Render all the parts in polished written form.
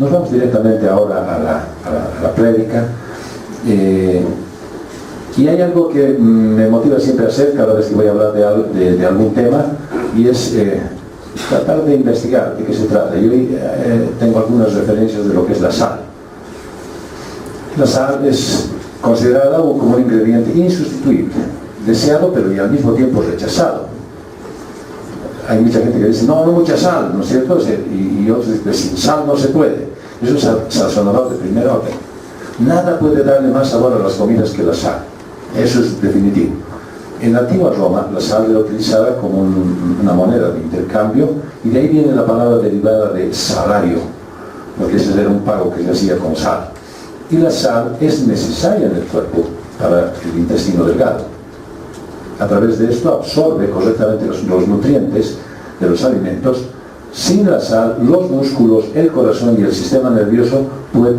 Nos vamos directamente ahora a la prédica. Y hay algo que me motiva siempre a hacer cada vez que voy a hablar de algún tema, y es tratar de investigar de qué se trata. Yo tengo algunas referencias de lo que es la sal. La sal es considerada como un ingrediente insustituible, deseado pero y al mismo tiempo rechazado. Hay mucha gente que dice, no mucha sal, ¿no es cierto? Y otros dicen, sin sal no se puede. Eso es sazonador de primer orden. Nada puede darle más sabor a las comidas que la sal. Eso es definitivo. En la antigua Roma, la sal era utilizada como una moneda de intercambio, y de ahí viene la palabra derivada de salario, porque ese era un pago que se hacía con sal. Y la sal es necesaria en el cuerpo para el intestino delgado. A través de esto absorbe correctamente los nutrientes de los alimentos. Sin la sal, los músculos, el corazón y el sistema nervioso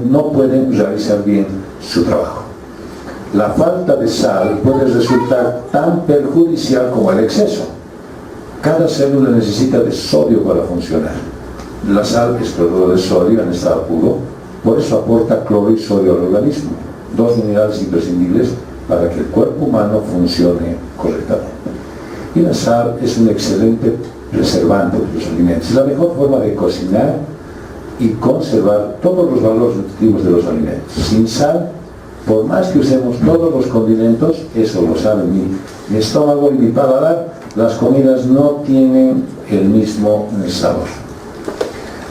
no pueden realizar bien su trabajo. La falta de sal puede resultar tan perjudicial como el exceso. Cada célula necesita de sodio para funcionar. La sal es cloruro de sodio en estado puro, por eso aporta cloro y sodio al organismo, dos minerales imprescindibles para que el cuerpo humano funcione correctamente. Y la sal es un excelente preservante de los alimentos. Es la mejor forma de cocinar y conservar todos los valores nutritivos de los alimentos. Sin sal, por más que usemos todos los condimentos, eso lo sabe mi estómago y mi paladar, las comidas no tienen el mismo sabor.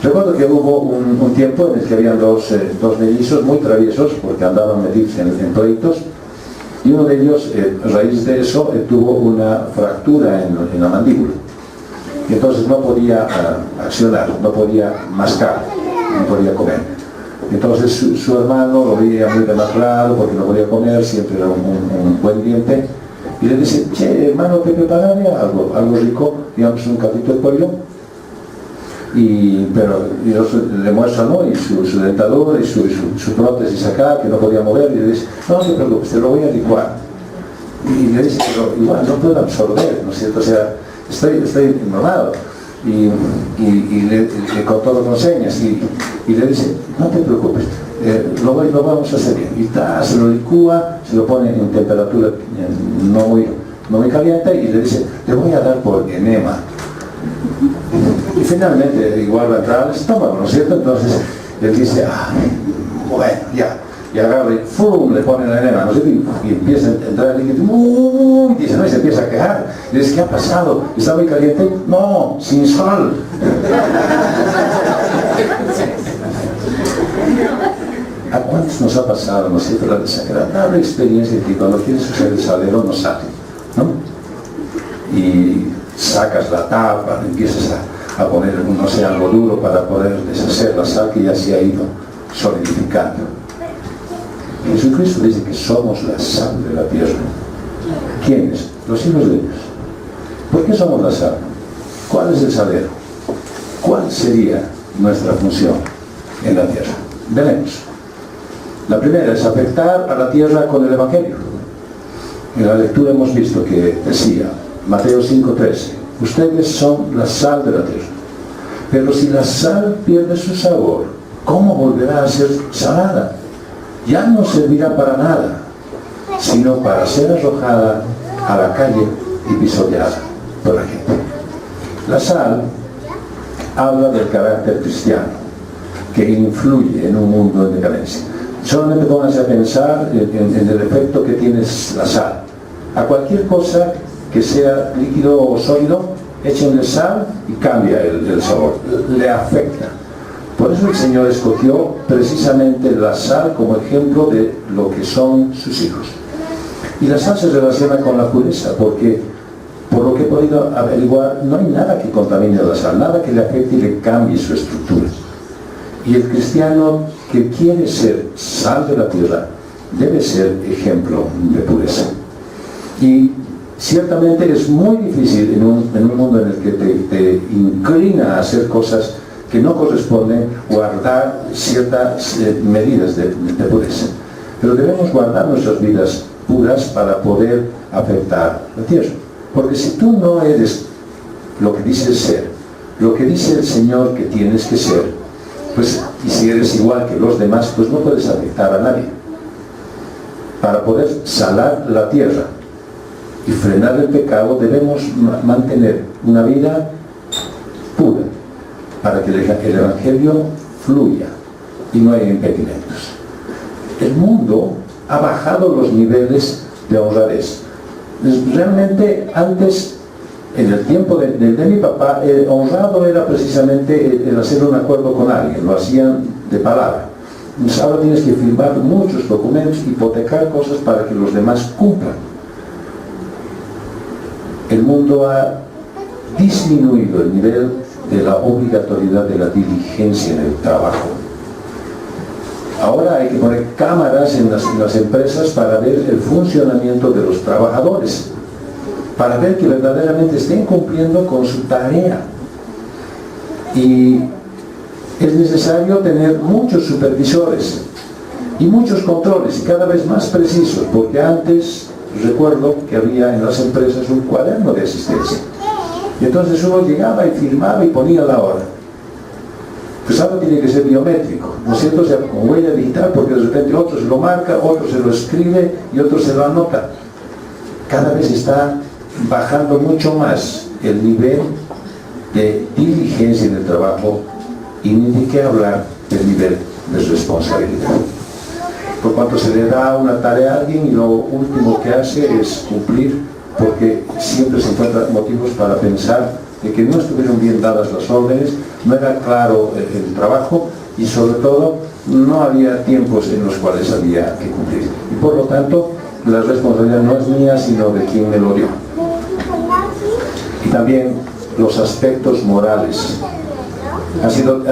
Recuerdo que hubo un tiempo en el que habían dos mellizos muy traviesos, porque andaban metidos en pleitos, y uno de ellos, a raíz de eso, tuvo una fractura en la mandíbula. Y entonces no podía accionar, no podía mascar, no podía comer. Entonces su hermano lo veía muy demacrado porque no podía comer, siempre era un buen diente, y le dice, che, hermano, te prepararé algo rico, digamos un caldito de pollo, pero le muestra, ¿no?, y su dentadura y su prótesis acá, que no podía mover, y le dice, no te preocupes, te lo voy a licuar. Y le dice, pero igual no puedo absorber, ¿no es cierto? O sea, estoy normado. Y le contó con señas y le dice, no te preocupes, lo vamos a hacer bien. Y se lo licúa, se lo pone en temperatura no muy caliente, y le dice, te voy a dar por enema. Y finalmente igual va a entrar al estómago, ¿no es cierto? Entonces él dice, bueno, ya. Y agarra y ¡fum!, le pone la enema, ¿no sé? Y empieza a entrar el líquido, y dice, no, y se empieza a quejar. Y dice, ¿qué ha pasado? ¿Está muy caliente? No, sin sal. ¿A cuántos nos ha pasado, no sé, la desagradable experiencia de que cuando quieres usar el salero no sale, ¿no? Y sacas la tapa, empiezas a poner, no sé, algo duro para poder deshacer la sal que ya se ha ido solidificando. Jesucristo dice que somos la sal de la tierra. ¿Quiénes? Los hijos de Dios. ¿Por qué somos la sal? ¿Cuál es el salero? ¿Cuál sería nuestra función en la tierra? Veremos. La primera es afectar a la tierra con el Evangelio. En la lectura hemos visto que decía, Mateo 5:13, ustedes son la sal de la tierra. Pero si la sal pierde su sabor, ¿cómo volverá a ser salada? Ya no servirá para nada, sino para ser arrojada a la calle y pisoteada por la gente. La sal habla del carácter cristiano, que influye en un mundo en decadencia. Solamente pónganse a pensar en el efecto que tiene la sal. A cualquier cosa que sea líquido o sólido, échenle sal y cambia el sabor, le afecta. Por eso el Señor escogió precisamente la sal como ejemplo de lo que son sus hijos. Y la sal se relaciona con la pureza, porque por lo que he podido averiguar, no hay nada que contamine la sal, nada que le afecte y le cambie su estructura. Y el cristiano que quiere ser sal de la tierra debe ser ejemplo de pureza. Y ciertamente es muy difícil en un mundo en el que te inclina a hacer cosas que no corresponden, guardar ciertas medidas de pureza. Pero debemos guardar nuestras vidas puras para poder afectar la tierra. Porque si tú no eres lo que dices ser, lo que dice el Señor que tienes que ser, pues, y si eres igual que los demás, pues no puedes afectar a nadie. Para poder salar la tierra y frenar el pecado, debemos mantener una vida pura, para que el Evangelio fluya y no haya impedimentos. El mundo ha bajado los niveles de honradez. Realmente antes, en el tiempo de mi papá, honrado era precisamente el hacer un acuerdo con alguien, lo hacían de palabra. Entonces ahora tienes que firmar muchos documentos, hipotecar cosas para que los demás cumplan. El mundo ha disminuido el nivel de la obligatoriedad de la diligencia en el trabajo. Ahora hay que poner cámaras en las empresas para ver el funcionamiento de los trabajadores, para ver que verdaderamente estén cumpliendo con su tarea. Y es necesario tener muchos supervisores y muchos controles, y cada vez más precisos, porque antes recuerdo que había en las empresas un cuaderno de asistencia. Y entonces uno llegaba y firmaba y ponía la hora. Pues ahora tiene que ser biométrico, ¿no es cierto? O sea, con huella digital, porque de repente otro se lo marca, otro se lo escribe y otro se lo anota. Cada vez está bajando mucho más el nivel de diligencia en el trabajo, y ni de qué hablar del nivel de responsabilidad. Por cuanto se le da una tarea a alguien y lo último que hace es cumplir, porque siempre se encuentran motivos para pensar de que no estuvieron bien dadas las órdenes, no era claro el trabajo y sobre todo no había tiempos en los cuales había que cumplir. Y por lo tanto, la responsabilidad no es mía, sino de quien me lo dio. Y también los aspectos morales han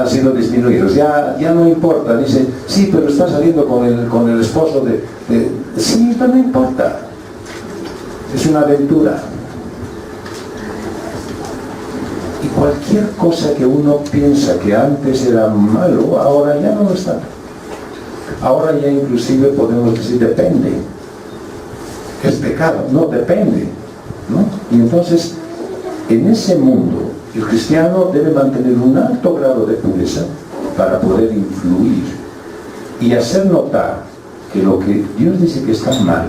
sido disminuidos. Ya no importa, dice, sí, pero está saliendo con el esposo de... Sí, pero no importa. Es una aventura. Y cualquier cosa que uno piensa que antes era malo, ahora ya no lo está. Ahora ya inclusive podemos decir depende. Es pecado. No, depende, ¿no? Y entonces, en ese mundo, el cristiano debe mantener un alto grado de pureza para poder influir y hacer notar que lo que Dios dice que está mal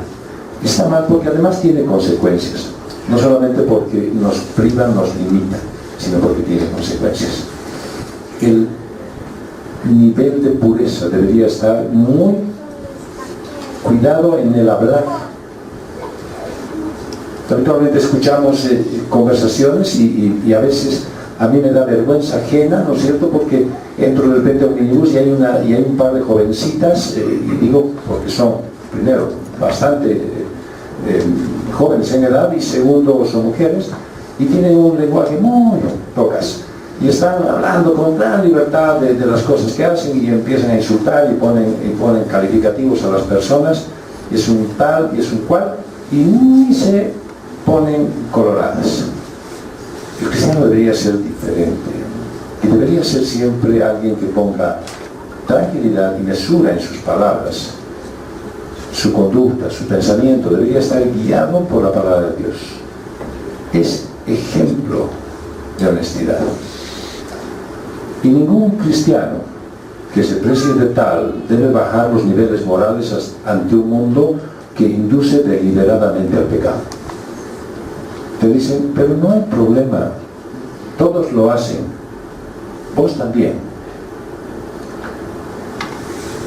porque además tiene consecuencias. No solamente porque nos priva, nos limita, sino porque tiene consecuencias. El nivel de pureza debería estar muy cuidado en el hablar. Habitualmente escuchamos conversaciones y a veces a mí me da vergüenza ajena, ¿no es cierto? Porque entro de repente a un minibús y hay un par de jovencitas, y digo porque son, primero, bastante jóvenes en edad y segundo, son mujeres, y tienen un lenguaje muy tocas. Y están hablando con gran libertad de las cosas que hacen y empiezan a insultar y ponen calificativos a las personas. Y es un tal y es un cual, y ni se ponen coloradas. El cristiano debería ser diferente y debería ser siempre alguien que ponga tranquilidad y mesura en sus palabras. Su conducta, su pensamiento debería estar guiado por la palabra de Dios. Es ejemplo de honestidad. Y ningún cristiano que se precie de tal debe bajar los niveles morales ante un mundo que induce deliberadamente al pecado. Te dicen, pero no hay problema, todos lo hacen, vos también.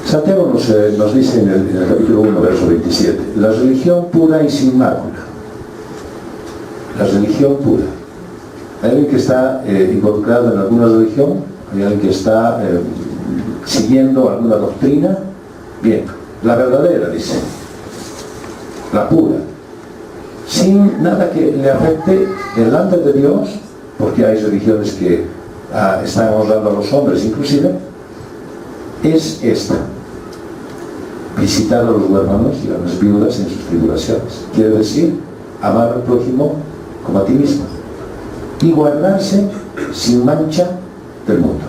Santiago nos dice en el capítulo 1, verso 27, la religión pura y sin mácula. La religión pura. ¿Hay alguien que está involucrado en alguna religión? ¿Hay alguien que está siguiendo alguna doctrina? Bien, la verdadera, dice, la pura, sin nada que le afecte delante de Dios, porque hay religiones que están honrando a los hombres inclusive, es esta: visitar a los huérfanos y a las viudas en sus tribulaciones. Quiere decir, amar al prójimo como a ti mismo y guardarse sin mancha del mundo.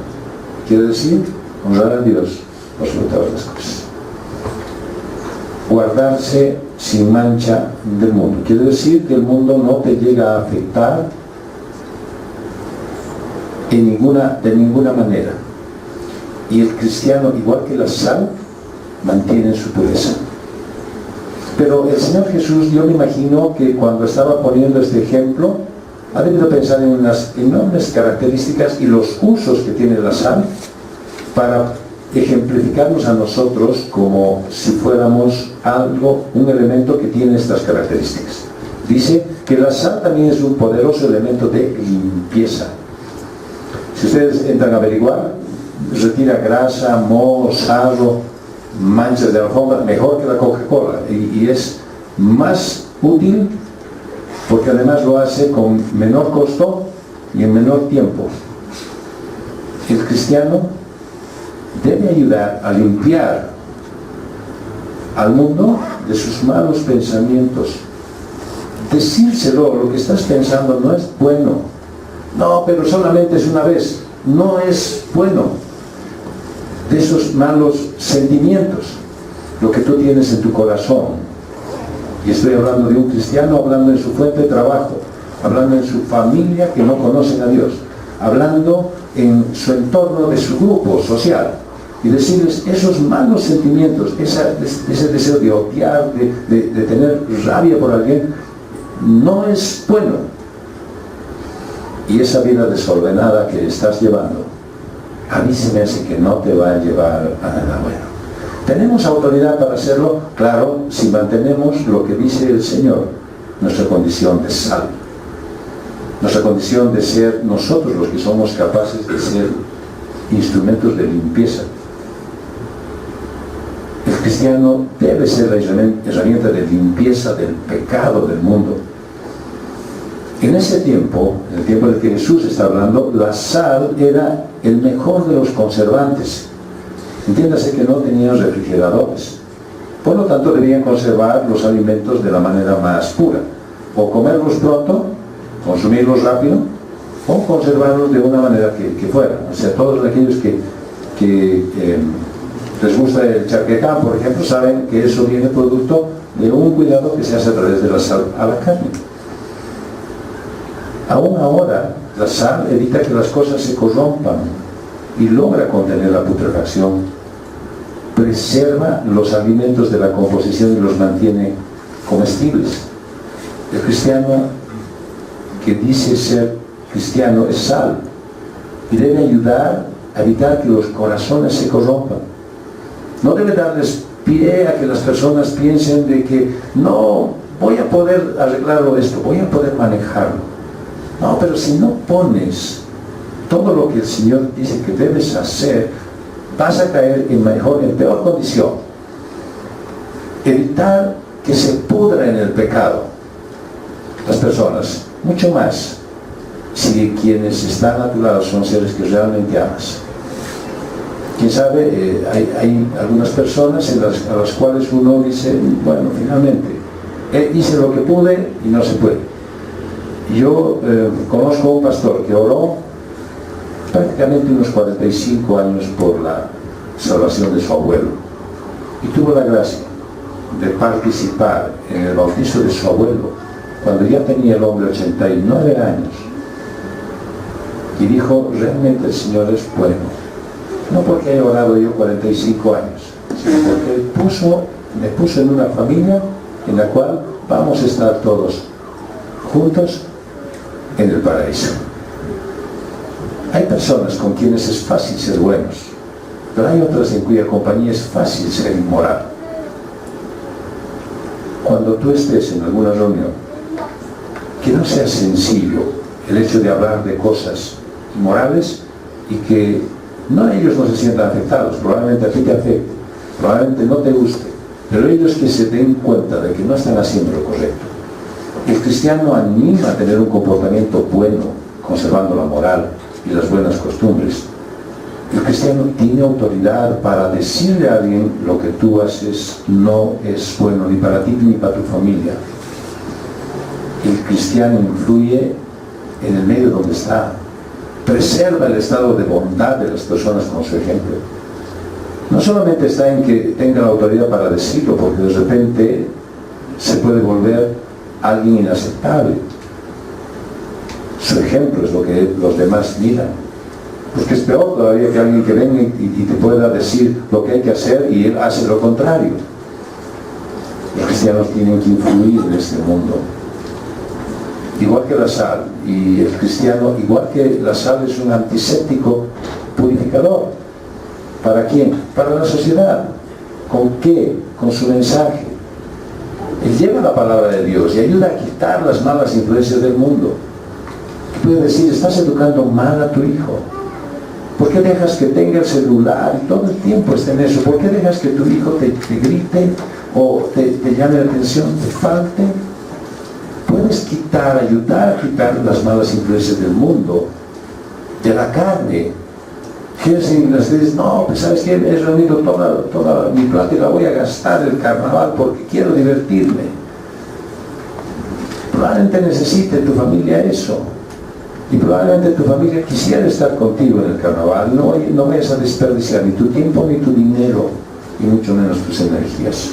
Quiere decir, honrar a Dios por sobre todas las cosas. Guardarse sin mancha del mundo. Quiere decir que el mundo no te llega a afectar de ninguna manera. Y el cristiano, igual que la sal, mantiene su pureza. Pero el Señor Jesús, yo me imagino que cuando estaba poniendo este ejemplo, ha debido pensar en unas enormes características y los usos que tiene la sal para ejemplificarnos a nosotros como si fuéramos algo, un elemento que tiene estas características. Dice que la sal también es un poderoso elemento de limpieza. Si ustedes entran a averiguar, retira grasa, moho, sarro, manchas de alfombra, mejor que la Coca-Cola, y es más útil porque además lo hace con menor costo y en menor tiempo. El cristiano debe ayudar a limpiar al mundo de sus malos pensamientos. Decírselo, lo que estás pensando no es bueno. No, pero solamente es una vez. No es bueno. De esos malos sentimientos, lo que tú tienes en tu corazón. Y estoy hablando de un cristiano, hablando en su fuente de trabajo, hablando en su familia que no conocen a Dios, hablando en su entorno de su grupo social, y decirles esos malos sentimientos, ese deseo de odiar, de tener rabia por alguien, no es bueno. Y esa vida desordenada que estás llevando, a mí se me hace que no te va a llevar a nada bueno. ¿Tenemos autoridad para hacerlo? Claro, si mantenemos lo que dice el Señor, nuestra condición de sal, nuestra condición de ser nosotros los que somos capaces de ser instrumentos de limpieza. El cristiano debe ser la herramienta de limpieza del pecado del mundo. En ese tiempo, en el tiempo en el que Jesús está hablando, la sal era el mejor de los conservantes. Entiéndase que no tenían refrigeradores. Por lo tanto, debían conservar los alimentos de la manera más pura. O comerlos pronto, consumirlos rápido, o conservarlos de una manera que fuera. O sea, todos aquellos que les gusta el charquecán, por ejemplo, saben que eso viene producto de un cuidado que se hace a través de la sal a la carne. Aún ahora, la sal evita que las cosas se corrompan y logra contener la putrefacción. Preserva los alimentos de la composición y los mantiene comestibles. El cristiano que dice ser cristiano es sal y debe ayudar a evitar que los corazones se corrompan. No debe darles pie a que las personas piensen de que no voy a poder arreglarlo esto, voy a poder manejarlo. No, pero si no pones todo lo que el Señor dice que debes hacer, vas a caer en peor condición. Evitar que se pudra en el pecado las personas, mucho más si quienes están a tu lado son seres que realmente amas. Quién sabe, hay algunas personas a las cuales uno dice, bueno, finalmente hice lo que pude y no se puede. Yo conozco a un pastor que oró prácticamente unos 45 años por la salvación de su abuelo, y tuvo la gracia de participar en el bautizo de su abuelo cuando ya tenía el hombre 89 años, y dijo, realmente el Señor es bueno, no porque haya orado yo 45 años, sino porque me puso en una familia en la cual vamos a estar todos juntos en el paraíso. Hay personas con quienes es fácil ser buenos, pero hay otras en cuya compañía es fácil ser inmoral. Cuando tú estés en alguna reunión, que no sea sencillo el hecho de hablar de cosas inmorales y que ellos no se sientan afectados. Probablemente a ti te afecte, probablemente no te guste, pero ellos que se den cuenta de que no están haciendo lo correcto. El cristiano anima a tener un comportamiento bueno, conservando la moral y las buenas costumbres. El cristiano tiene autoridad para decirle a alguien lo que tú haces no es bueno ni para ti ni para tu familia. El cristiano influye en el medio donde está, preserva el estado de bondad de las personas con su ejemplo. No solamente está en que tenga la autoridad para decirlo, porque de repente se puede volver alguien inaceptable. Su ejemplo es lo que los demás miran. Porque es peor todavía que alguien que venga y te pueda decir lo que hay que hacer y él hace lo contrario. Los cristianos tienen que influir en este mundo. Igual que la sal, y el cristiano, igual que la sal, es un antiséptico purificador. ¿Para quién? Para la sociedad. ¿Con qué? Con su mensaje. Él lleva la palabra de Dios y ayuda a quitar las malas influencias del mundo. Puede decir, estás educando mal a tu hijo. ¿Por qué dejas que tenga el celular y todo el tiempo esté en eso? ¿Por qué dejas que tu hijo te grite o te llame la atención, te falte? Puedes ayudar a quitar las malas influencias del mundo, de la carne. Que si les dices, no, pues sabes que he reunido toda mi plata y la voy a gastar en el carnaval porque quiero divertirme. Probablemente necesite tu familia eso. Y probablemente tu familia quisiera estar contigo en el carnaval. No vayas a desperdiciar ni tu tiempo ni tu dinero, y mucho menos tus energías.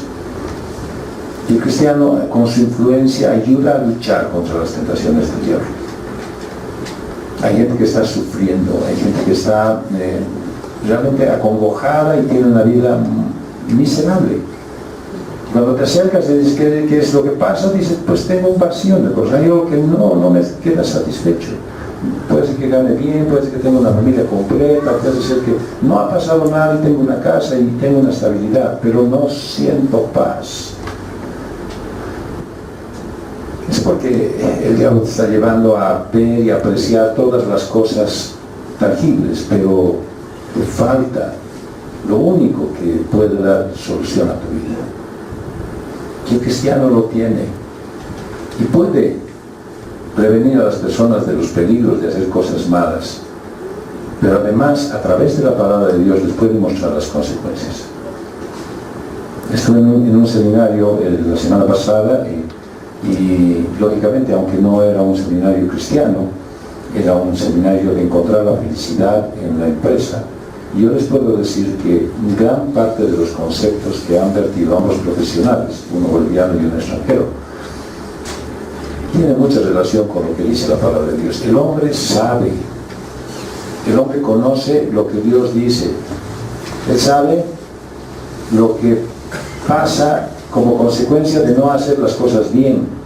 Y el cristiano, con su influencia, ayuda a luchar contra las tentaciones del diablo. Hay gente que está sufriendo, hay gente que está realmente acongojada y tiene una vida miserable. Cuando te acercas y dices, ¿qué es lo que pasa? Dices, pues tengo un vacío de cosas, hay algo que no me queda satisfecho. Puede ser que gane bien, puede ser que tenga una familia completa, puede ser que no ha pasado nada y tengo una casa y tengo una estabilidad, pero no siento paz. Es porque el diablo te está llevando a ver y apreciar todas las cosas tangibles, pero te falta lo único que puede dar solución a tu vida. Y el cristiano lo tiene y puede prevenir a las personas de los peligros de hacer cosas malas, pero además a través de la palabra de Dios les puede mostrar las consecuencias. Estuve en un seminario la semana pasada y lógicamente, aunque no era un seminario cristiano, era un seminario de encontrar la felicidad en la empresa. Y yo les puedo decir que gran parte de los conceptos que han vertido ambos profesionales, uno boliviano y uno extranjero, tiene mucha relación con lo que dice la palabra de Dios. El hombre sabe, el hombre conoce lo que Dios dice, él sabe lo que pasa como consecuencia de no hacer las cosas bien,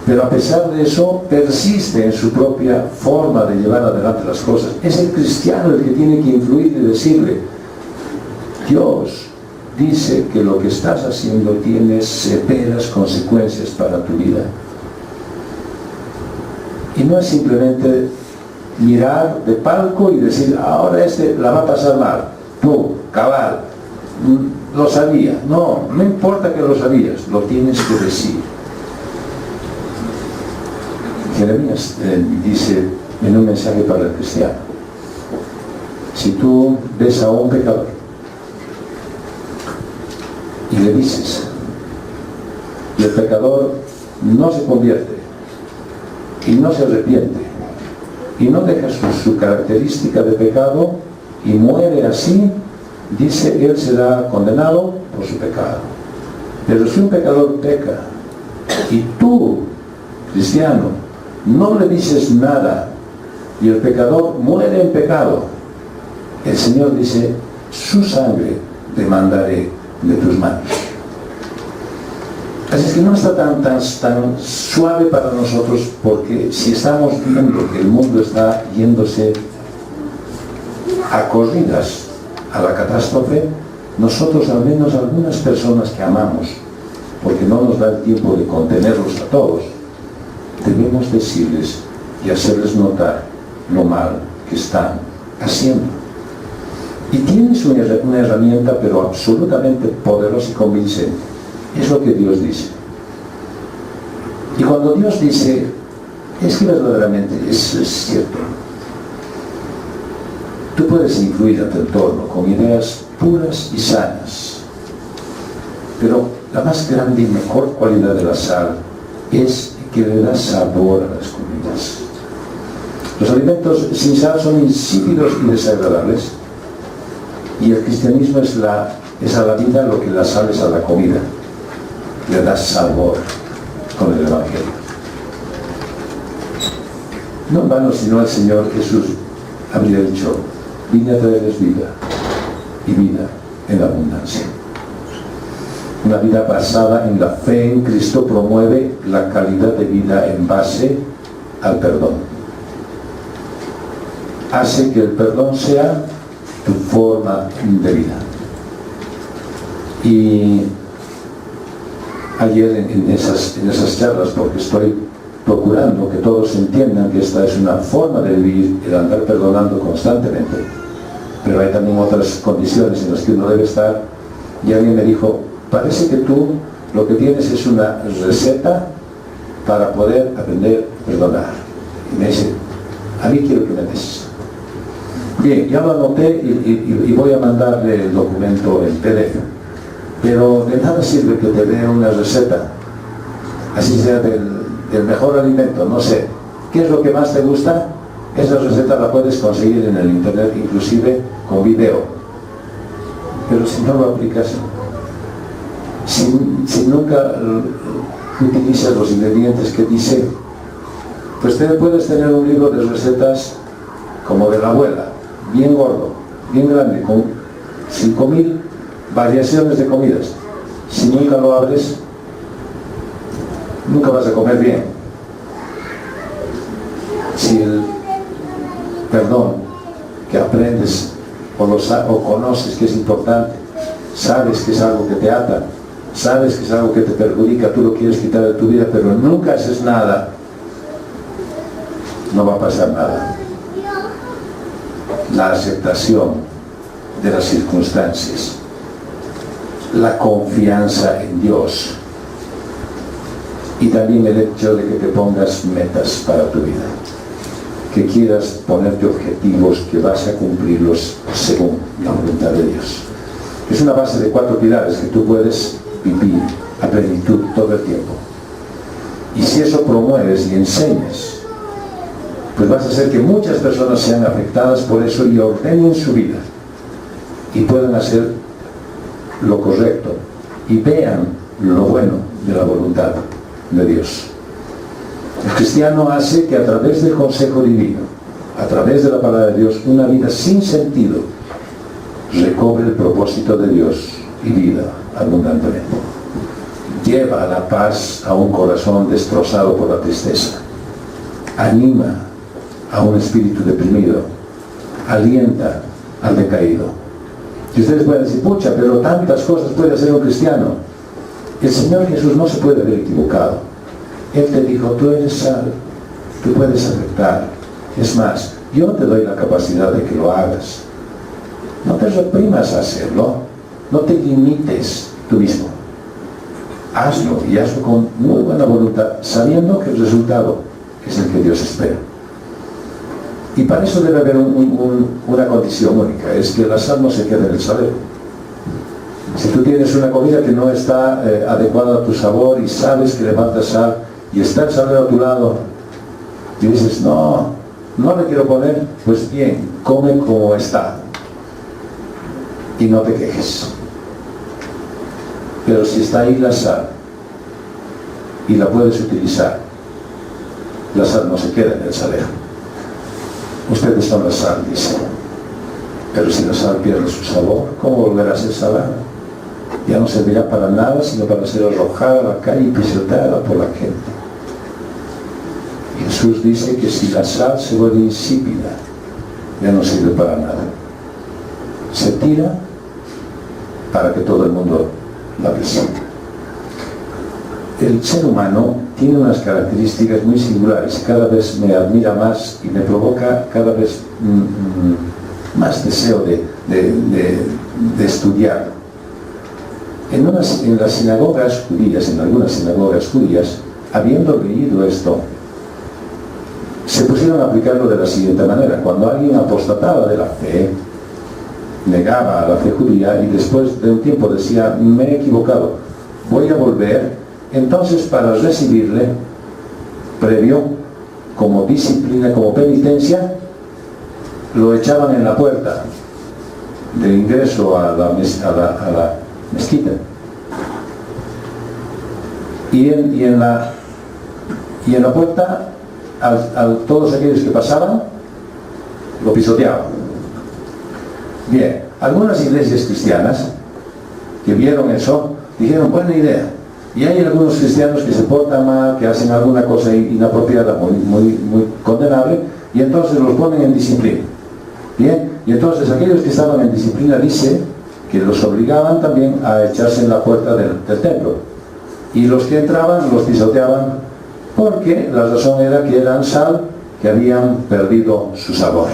pero a pesar de eso persiste en su propia forma de llevar adelante las cosas. Es el cristiano el que tiene que influir y decirle, Dios dice que lo que estás haciendo tiene severas consecuencias para tu vida. Y no es simplemente mirar de palco y decir, ahora la va a pasar mal, tú, cabal, lo sabía. No importa que lo sabías, lo tienes que decir. Jeremías dice en un mensaje para el cristiano, si tú ves a un pecador y le dices, y el pecador no se convierte y no se arrepiente y no deja su característica de pecado y muere así, dice, él será condenado por su pecado. Pero si un pecador peca y tú, cristiano, no le dices nada y el pecador muere en pecado, el Señor dice, su sangre demandaré de tus manos. Así es que no está tan suave para nosotros, porque si estamos viendo que el mundo está yéndose a corridas a la catástrofe, nosotros, al menos algunas personas que amamos, porque no nos da el tiempo de contenerlos a todos, debemos decirles y hacerles notar lo mal que están haciendo. Y tienes una herramienta, pero absolutamente poderosa y convincente. Es lo que Dios dice. Y cuando Dios dice, es que verdaderamente es cierto. Tú puedes influir a tu entorno con ideas puras y sanas, pero la más grande y mejor cualidad de la sal es que le da sabor a las comidas. Los alimentos sin sal son insípidos y desagradables, y el cristianismo es a la vida lo que la sal es a la comida, le da sabor con el Evangelio. No en vano, sino el Señor Jesús habría dicho: vine a traerles vida, y vida en abundancia. Una vida basada en la fe en Cristo promueve la calidad de vida en base al perdón. Hace que el perdón sea tu forma de vida. Y ayer en esas charlas, porque estoy procurando que todos entiendan que esta es una forma de vivir, el andar perdonando constantemente, pero hay también otras condiciones en las que uno debe estar, y alguien me dijo: parece que tú lo que tienes es una receta para poder aprender a perdonar. Y me dice: a mí quiero que me des. Bien, ya lo anoté y voy a mandarle el documento en PDF. Pero de nada sirve que te dé una receta, así sea del mejor alimento, no sé. ¿Qué es lo que más te gusta? Esa receta la puedes conseguir en el internet, inclusive con video. Pero si no lo aplicas, si nunca utilizas los ingredientes que dice, pues puedes tener un libro de recetas como de la abuela, bien gordo, bien grande, con 5000 variaciones de comidas. Si nunca lo abres, nunca vas a comer bien. Si el perdón que aprendes o conoces que es importante, sabes que es algo que te ata, sabes que es algo que te perjudica, tú lo quieres quitar de tu vida, pero nunca haces nada, no va a pasar nada. La aceptación de las circunstancias, la confianza en Dios, y también el hecho de que te pongas metas para tu vida, que quieras ponerte objetivos que vas a cumplirlos según la voluntad de Dios. Es una base de 4 pilares que tú puedes vivir a plenitud todo el tiempo. Y si eso promueves y enseñas, pues vas a hacer que muchas personas sean afectadas por eso y ordenen su vida y puedan hacer lo correcto y vean lo bueno de la voluntad de Dios. El cristiano hace que a través del consejo divino, a través de la palabra de Dios, una vida sin sentido recobre el propósito de Dios y vida abundantemente. Lleva la paz a un corazón destrozado por la tristeza, anima a un espíritu deprimido, alienta al decaído. Y ustedes pueden decir: pucha, pero tantas cosas puede hacer un cristiano. El Señor Jesús no se puede haber equivocado. Él te dijo: tú eres salvo, tú puedes aceptar. Es más, yo te doy la capacidad de que lo hagas. No te reprimas a hacerlo, no te limites tú mismo. Hazlo, y hazlo con muy buena voluntad, sabiendo que el resultado es el que Dios espera. Y para eso debe haber una condición única, es que la sal no se quede en el salero. Si tú tienes una comida que no está adecuada a tu sabor y sabes que le falta sal y está el salero a tu lado y dices: no le quiero poner, pues bien, come como está y no te quejes. Pero si está ahí la sal y la puedes utilizar, la sal no se queda en el salero. Ustedes son la sal, dice. Pero si la sal pierde su sabor, ¿cómo volverá a ser salada? Ya no servirá para nada, sino para ser arrojada a la calle y pisoteada por la gente. Jesús dice que si la sal se vuelve insípida, ya no sirve para nada. Se tira para que todo el mundo la reciba. El ser humano tiene unas características muy singulares. Cada vez me admira más y me provoca cada vez más deseo de estudiarlo. En las sinagogas judías, en algunas sinagogas judías, habiendo leído esto, se pusieron a aplicarlo de la siguiente manera: cuando alguien apostataba de la fe, negaba a la fe judía y después de un tiempo decía: me he equivocado, voy a volver, entonces para recibirle previo, como disciplina, como penitencia, lo echaban en la puerta de ingreso a la mezquita, y en la puerta a todos aquellos que pasaban lo pisoteaban. Bien, algunas iglesias cristianas que vieron eso, dijeron, buena idea. Y hay algunos cristianos que se portan mal, que hacen alguna cosa inapropiada, muy condenable, y entonces los ponen en disciplina. Bien, y entonces aquellos que estaban en disciplina dice que los obligaban también a echarse en la puerta del templo. Y los que entraban los pisoteaban, porque la razón era que eran sal, que habían perdido su sabor.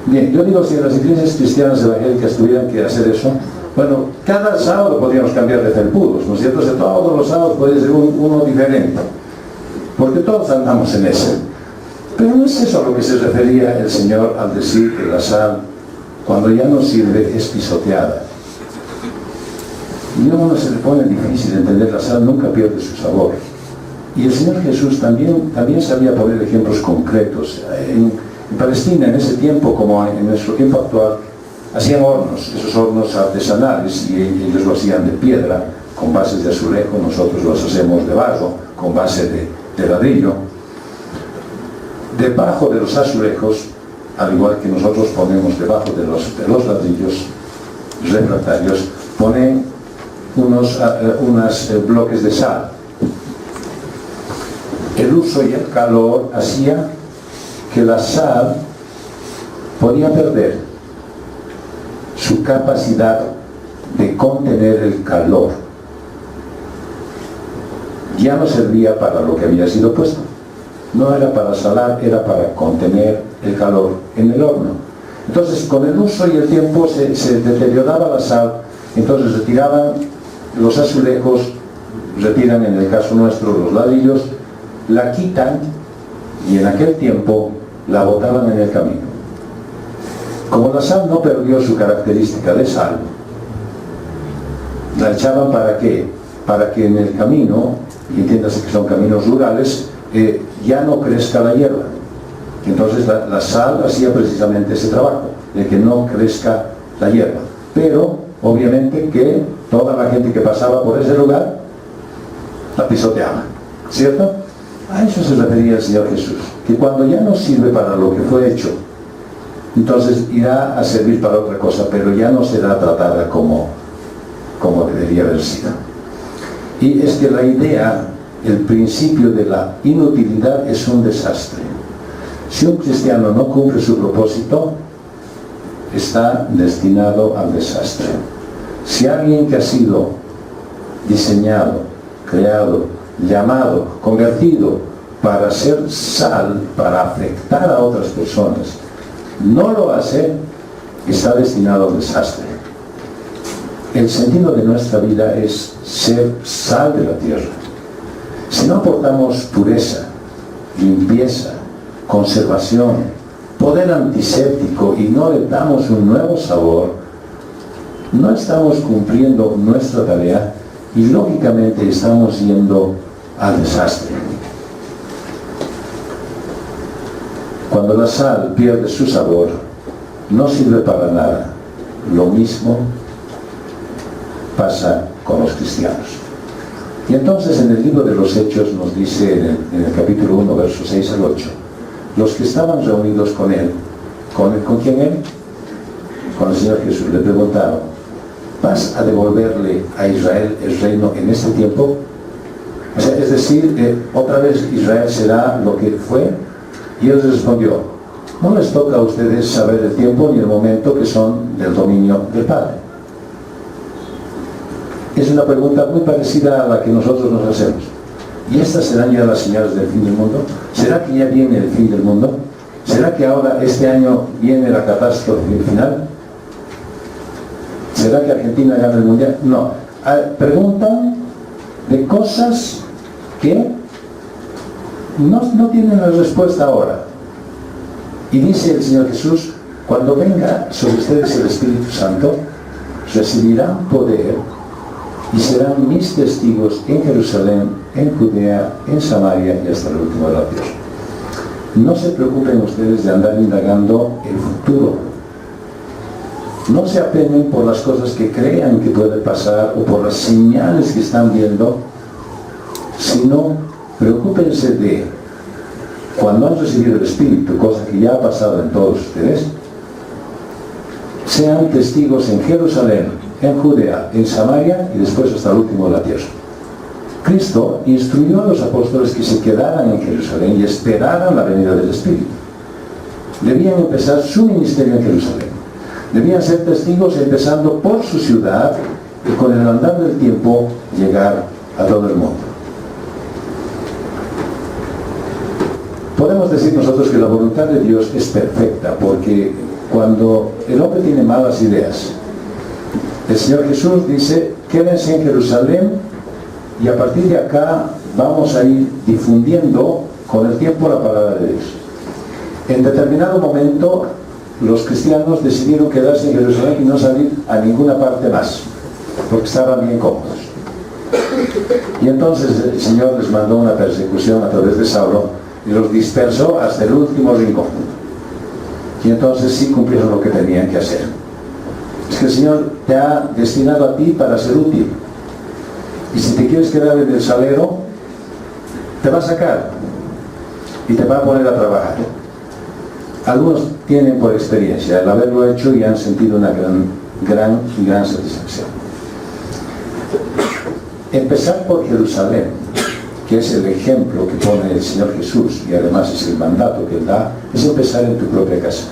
Bien, yo digo, si en las iglesias cristianas evangélicas tuvieran que hacer eso, bueno, cada sábado podríamos cambiar de felpudos, ¿no es cierto? O sea, todos los sábados puede ser uno diferente, porque todos andamos en ese. Pero no es eso a lo que se refería el Señor al decir que la sal, cuando ya no sirve, es pisoteada. Y a uno se le pone difícil entender, la sal nunca pierde su sabor. Y el Señor Jesús también sabía poner ejemplos concretos. En Palestina, en ese tiempo, como en nuestro tiempo actual, hacían hornos, esos hornos artesanales, y ellos lo hacían de piedra, con bases de azulejo. Nosotros los hacemos de barro, con base de ladrillo. Debajo de los azulejos, al igual que nosotros ponemos debajo de los ladrillos refractarios, ponen unos bloques de sal. El uso y el calor hacía que la sal podía perder su capacidad de contener el calor. Ya no servía para lo que había sido puesto. No era para salar, era para contener el calor en el horno. Entonces, con el uso y el tiempo se deterioraba la sal, entonces retiraban los azulejos, retiran en el caso nuestro los ladrillos, la quitan y en aquel tiempo la botaban en el camino. Como la sal no perdió su característica de sal, la echaban ¿para qué? Para que en el camino, y entiéndase que son caminos rurales, ya no crezca la hierba. Entonces la sal hacía precisamente ese trabajo, de que no crezca la hierba. Pero obviamente que toda la gente que pasaba por ese lugar la pisoteaba, ¿cierto? A eso se refería el Señor Jesús, que cuando ya no sirve para lo que fue hecho, entonces irá a servir para otra cosa, pero ya no será tratada como debería haber sido. Y es que la idea, el principio de la inutilidad es un desastre. Si un cristiano no cumple su propósito, está destinado al desastre. Si alguien que ha sido diseñado, creado, llamado, convertido para ser sal, para afectar a otras personas, no lo hace, está destinado al desastre. El sentido de nuestra vida es ser sal de la tierra. Si no aportamos pureza, limpieza, conservación, poder antiséptico y no le damos un nuevo sabor, no estamos cumpliendo nuestra tarea y lógicamente estamos yendo al desastre. Cuando la sal pierde su sabor, no sirve para nada. Lo mismo pasa con los cristianos. Y entonces en el libro de los Hechos nos dice en el capítulo 1, versos 6 al 8, los que estaban reunidos con él, ¿con quién él? Con el Señor Jesús, le preguntaron, ¿vas a devolverle a Israel el reino en este tiempo? O sea, es decir, otra vez Israel será lo que fue. Y él respondió, no les toca a ustedes saber el tiempo ni el momento que son del dominio del Padre. Es una pregunta muy parecida a la que nosotros nos hacemos. ¿Y estas serán ya las señales del fin del mundo? ¿Será que ya viene el fin del mundo? ¿Será que ahora, este año, viene la catástrofe final? ¿Será que Argentina gana el mundial? No. Preguntan de cosas que no tienen la respuesta ahora. Y dice el Señor Jesús, cuando venga sobre ustedes el Espíritu Santo, recibirán poder y serán mis testigos en Jerusalén, en Judea, en Samaria y hasta el último de la tierra. No se preocupen ustedes de andar indagando el futuro. No se apenen por las cosas que crean que puede pasar o por las señales que están viendo, sino preocúpense de cuando han recibido el Espíritu, cosa que ya ha pasado en todos ustedes, sean testigos en Jerusalén, en Judea, en Samaria y después hasta el último de la tierra. Cristo instruyó a los apóstoles que se quedaran en Jerusalén y esperaran la venida del Espíritu. Debían empezar su ministerio en Jerusalén. Debían ser testigos empezando por su ciudad y con el andar del tiempo llegar a todo el mundo. Podemos decir nosotros que la voluntad de Dios es perfecta, porque cuando el hombre tiene malas ideas, el Señor Jesús dice, quédense en Jerusalén y a partir de acá vamos a ir difundiendo con el tiempo la palabra de Dios. En determinado momento los cristianos decidieron quedarse en Jerusalén y no salir a ninguna parte más, porque estaban bien cómodos. Y entonces el Señor les mandó una persecución a través de Saulo y los dispersó hasta el último rincón. Y entonces sí cumplieron lo que tenían que hacer. Es que el Señor te ha destinado a ti para ser útil. Y si te quieres quedar en el salero, te va a sacar y te va a poner a trabajar. Algunos tienen por experiencia el haberlo hecho y han sentido una gran satisfacción. Empezar por Jerusalén, que es el ejemplo que pone el Señor Jesús y además es el mandato que Él da, es empezar en tu propia casa.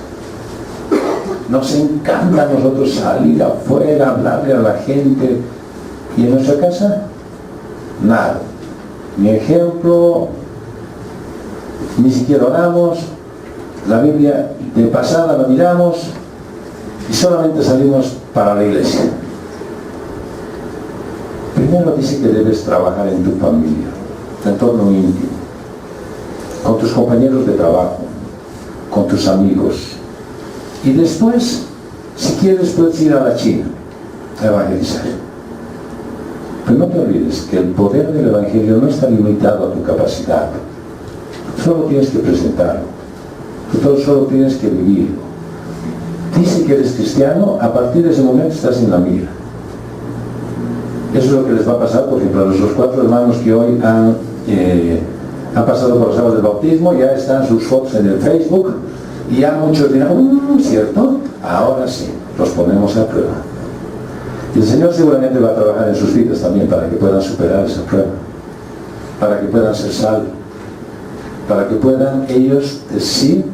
Nos encanta a nosotros salir afuera, hablarle a la gente, y en nuestra casa, nada. Ni ejemplo, ni siquiera oramos, la Biblia de pasada la miramos y solamente salimos para la iglesia. Primero dice que debes trabajar en tu familia, tu entorno íntimo, con tus compañeros de trabajo, con tus amigos. Y después, si quieres, puedes ir a la China a evangelizar. Pero no te olvides que el poder del Evangelio no está limitado a tu capacidad. Solo tienes que presentarlo. Tú solo tienes que vivirlo. Dice que eres cristiano, a partir de ese momento estás en la mira. Eso es lo que les va a pasar, por ejemplo, a los 4 hermanos que hoy han pasado por las aguas del bautismo, ya están sus fotos en el Facebook, y ya muchos dirán, ¿cierto? Ahora sí, los ponemos a prueba. Y el Señor seguramente va a trabajar en sus vidas también para que puedan superar esa prueba, para que puedan ser salvos, para que puedan ellos decir,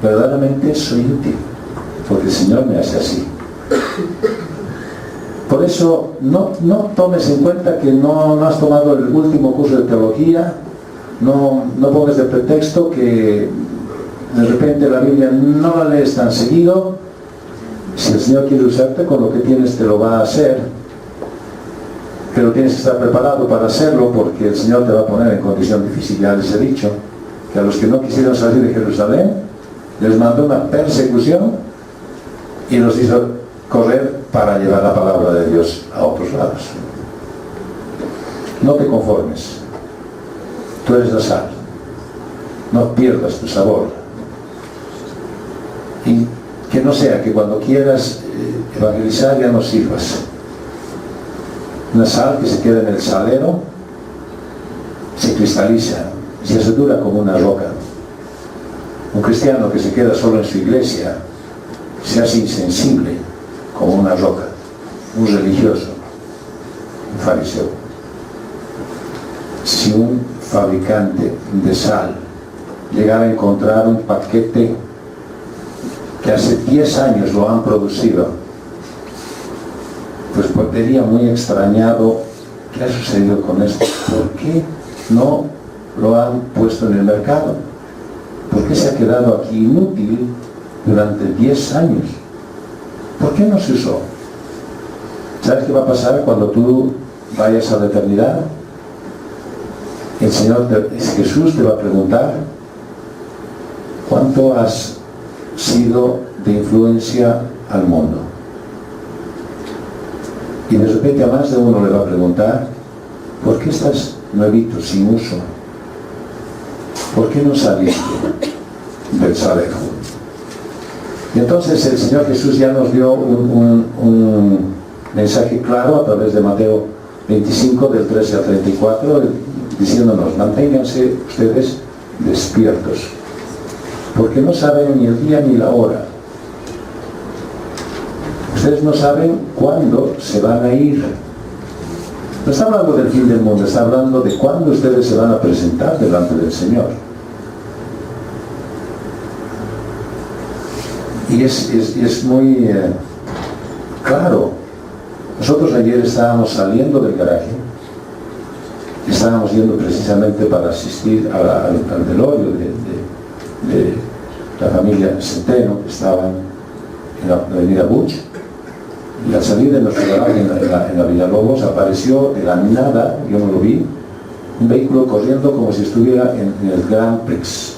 verdaderamente soy útil, porque el Señor me hace así. Por eso no tomes en cuenta que no has tomado el último curso de teología, no pongas de pretexto que de repente la Biblia no la lees tan seguido. Si el Señor quiere usarte, con lo que tienes te lo va a hacer, pero tienes que estar preparado para hacerlo, porque el Señor te va a poner en condición difícil. Ya les he dicho que a los que no quisieron salir de Jerusalén les mandó una persecución y los hizo correr para llevar la palabra de Dios a otros lados. No te conformes, tú eres la sal, no pierdas tu sabor, y que no sea que cuando quieras evangelizar ya no sirvas. Una sal que se queda en el salero se cristaliza, se hace dura como una roca. Un cristiano que se queda solo en su iglesia se hace insensible como una roca. Un religioso, un fariseo. Si un fabricante de sal llegara a encontrar un paquete que hace 10 años lo han producido, pues vería muy extrañado qué ha sucedido con esto. ¿Por qué no lo han puesto en el mercado? ¿Por qué se ha quedado aquí inútil durante 10 años? ¿Por qué no se usó? ¿Sabes qué va a pasar cuando tú vayas a la eternidad? El Señor Jesús te va a preguntar, ¿cuánto has sido de influencia al mundo? Y de repente a más de uno le va a preguntar, ¿por qué estás nuevito, sin uso? ¿Por qué no saliste del salero? Y entonces el Señor Jesús ya nos dio un mensaje claro a través de Mateo 25, del 13 al 34, diciéndonos, manténganse ustedes despiertos, porque no saben ni el día ni la hora. Ustedes no saben cuándo se van a ir. No está hablando del fin del mundo, está hablando de cuándo ustedes se van a presentar delante del Señor. Y es muy claro. Nosotros ayer estábamos saliendo del garaje, estábamos yendo precisamente para asistir al velorio de la familia Centeno, que estaban en la avenida Buch, y al salir de nuestro garaje en la Villalobos apareció de la nada, yo no lo vi, un vehículo corriendo como si estuviera en el Grand Prix.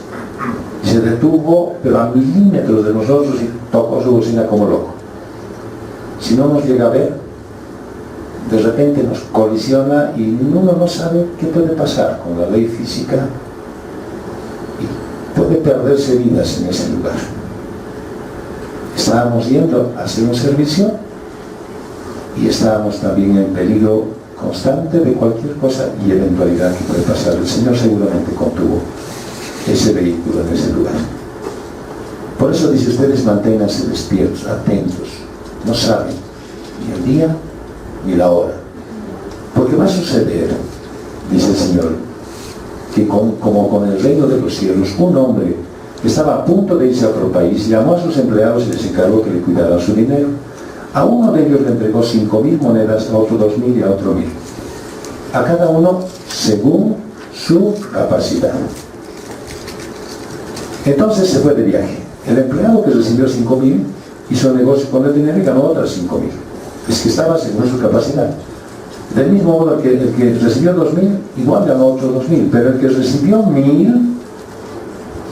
Y se detuvo, pero a milímetros de nosotros, y tocó su bocina como loco. Si no nos llega a ver, de repente nos colisiona y uno no sabe qué puede pasar con la ley física y puede perderse vidas en ese lugar. Estábamos yendo a hacer un servicio y estábamos también en peligro constante de cualquier cosa y eventualidad que puede pasar. El Señor seguramente contuvo ese vehículo en ese lugar. Por eso dice, ustedes manténganse despiertos, atentos, no saben ni el día ni la hora, porque va a suceder, dice el Señor, que como con el reino de los cielos, un hombre que estaba a punto de irse a otro país llamó a sus empleados y les encargó que le cuidaran su dinero. A uno de ellos le entregó 5.000 monedas, a otro 2.000 y a otro 1.000, a cada uno según su capacidad. Entonces se fue de viaje. El empleado que recibió 5.000 hizo negocio con el dinero y ganó otras 5.000. Es que estaba según su capacidad. Del mismo modo que el que recibió 2.000, igual ganó otros 2.000, pero el que recibió 1.000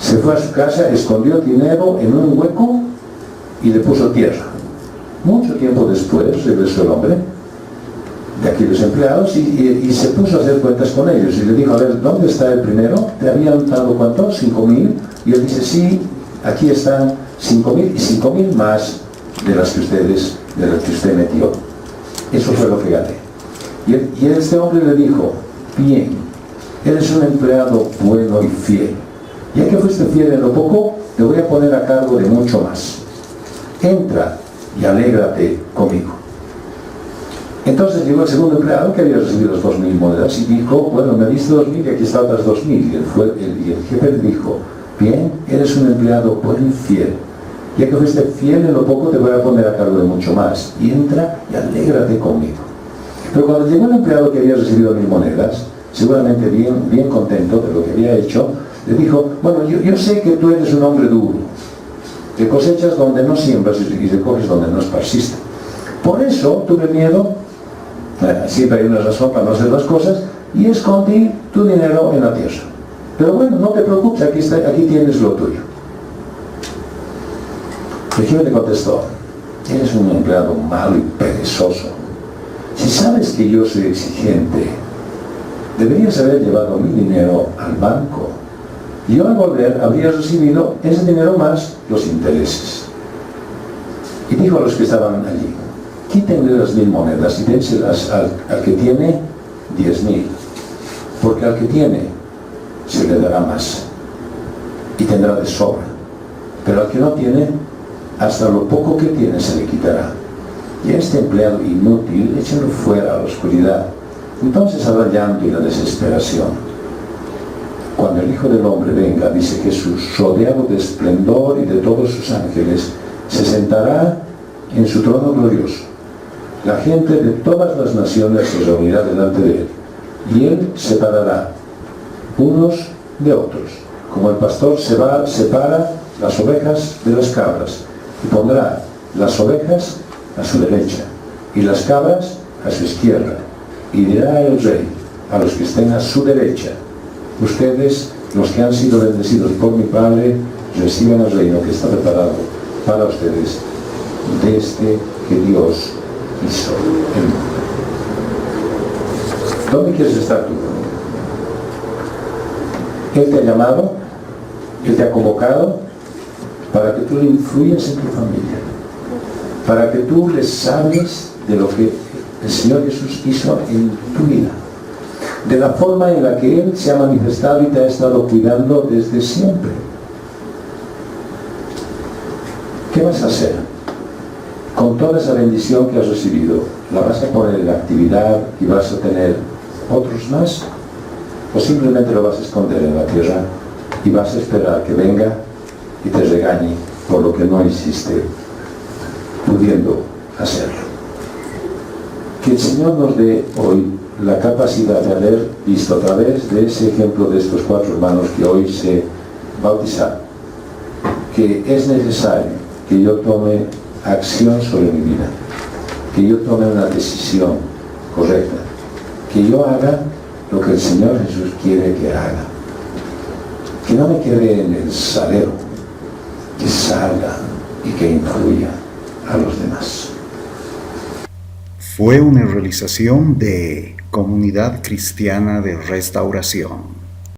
se fue a su casa, escondió dinero en un hueco y le puso tierra. Mucho tiempo después regresó el hombre de aquellos empleados y se puso a hacer cuentas con ellos y le dijo, a ver, ¿dónde está el primero? ¿Te habían dado cuánto? 5.000. Y él dice, sí, aquí están 5.000 y 5.000 más de las que usted metió. Eso fue lo que gané. Y este hombre le dijo, bien, eres un empleado bueno y fiel. Ya que fuiste fiel en lo poco, te voy a poner a cargo de mucho más. Entra y alégrate conmigo. Entonces llegó el segundo empleado que había recibido las 2.000 monedas y dijo, bueno, me diste 2.000 y aquí están otras 2.000. Y el jefe le dijo, bien, eres un empleado bueno y fiel. Ya que fuiste fiel en lo poco, te voy a poner a cargo de mucho más. Y entra y alégrate conmigo. Pero cuando llegó el empleado que había recibido 1.000 monedas, seguramente bien contento de lo que había hecho, le dijo, bueno, yo sé que tú eres un hombre duro, que cosechas donde no siembras y recoges donde no esparciste. Por eso tuve miedo, siempre hay una razón para no hacer las cosas, y escondí tu dinero en la tierra. Pero bueno, no te preocupes, aquí tienes lo tuyo. El jefe le contestó, eres un empleado malo y perezoso. Si sabes que yo soy exigente, deberías haber llevado mi dinero al banco. Y yo al volver habría recibido ese dinero más los intereses. Y dijo a los que estaban allí, quítenle las 1.000 monedas y dénselas al que tiene 10.000, porque al que tiene se le dará más y tendrá de sobra, pero al que no tiene, hasta lo poco que tiene se le quitará. Y a este empleado inútil, échenlo fuera a la oscuridad. Entonces habrá llanto y la desesperación. Cuando el Hijo del Hombre venga, dice Jesús, rodeado de esplendor y de todos sus ángeles, se sentará en su trono glorioso. La gente de todas las naciones se reunirá delante de él, y él separará unos de otros, como el pastor separa las ovejas de las cabras, y pondrá las ovejas a su derecha y las cabras a su izquierda, y dirá el Rey a los que estén a su derecha, ustedes, los que han sido bendecidos por mi Padre, reciban el reino que está preparado para ustedes desde que Dios hizo el mundo. ¿Dónde quieres estar tú? Él te ha llamado, Él te ha convocado para que tú le influyas en tu familia, para que tú les hables de lo que el Señor Jesús hizo en tu vida, de la forma en la que Él se ha manifestado y te ha estado cuidando desde siempre. ¿Qué vas a hacer? Con toda esa bendición que has recibido, ¿la vas a poner en actividad y vas a tener otros más? ¿O simplemente lo vas a esconder en la tierra y vas a esperar que venga y te regañe por lo que no hiciste pudiendo hacerlo? Que el Señor nos dé hoy la capacidad de haber visto a través de ese ejemplo de estos 4 hermanos que hoy se bautizaron, que es necesario que yo tome acción sobre mi vida, que yo tome una decisión correcta, que yo haga lo que el Señor Jesús quiere que haga, que no me quede en el salero, que salga y que influya a los demás. Fue una realización de Comunidad Cristiana de Restauración.